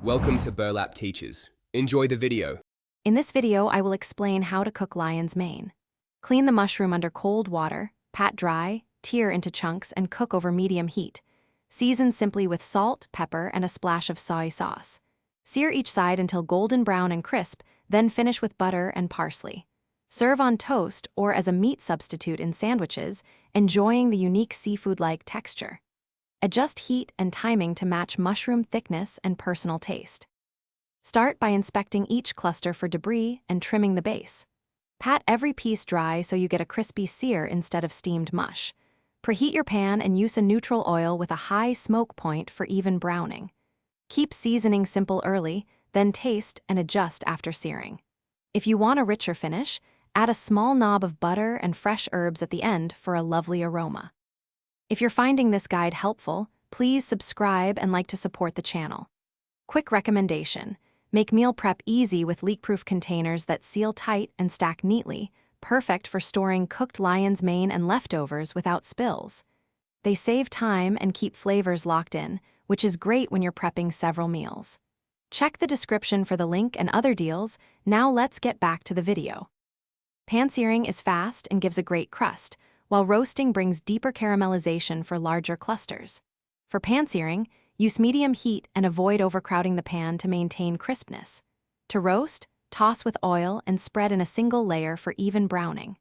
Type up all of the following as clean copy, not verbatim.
Welcome to Burlap Teachers. Enjoy the video. In this video, I will explain how to cook lion's mane. Clean the mushroom under cold water, pat dry, tear into chunks, and cook over medium heat. Season simply with salt, pepper, and a splash of soy sauce. Sear each side until golden brown and crisp, then finish with butter and parsley. Serve on toast or as a meat substitute in sandwiches, enjoying the unique seafood-like texture. Adjust heat and timing to match mushroom thickness and personal taste. Start by inspecting each cluster for debris and trimming the base. Pat every piece dry so you get a crispy sear instead of steamed mush. Preheat your pan and use a neutral oil with a high smoke point for even browning. Keep seasoning simple early, then taste and adjust after searing. If you want a richer finish, add a small knob of butter and fresh herbs at the end for a lovely aroma. If you're finding this guide helpful, please subscribe and like to support the channel. Quick recommendation: make meal prep easy with leak-proof containers that seal tight and stack neatly, perfect for storing cooked lion's mane and leftovers without spills. They save time and keep flavors locked in, which is great when you're prepping several meals. Check the description for the link and other deals. Now let's get back to the video. Pan searing is fast and gives a great crust, while roasting brings deeper caramelization for larger clusters. For pan searing, use medium heat and avoid overcrowding the pan to maintain crispness. To roast, toss with oil and spread in a single layer for even browning.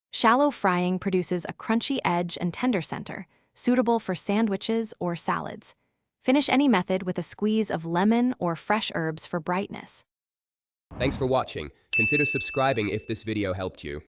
Shallow frying produces a crunchy edge and tender center, suitable for sandwiches or salads. Finish any method with a squeeze of lemon or fresh herbs for brightness. Thanks for watching. Consider subscribing if this video helped you.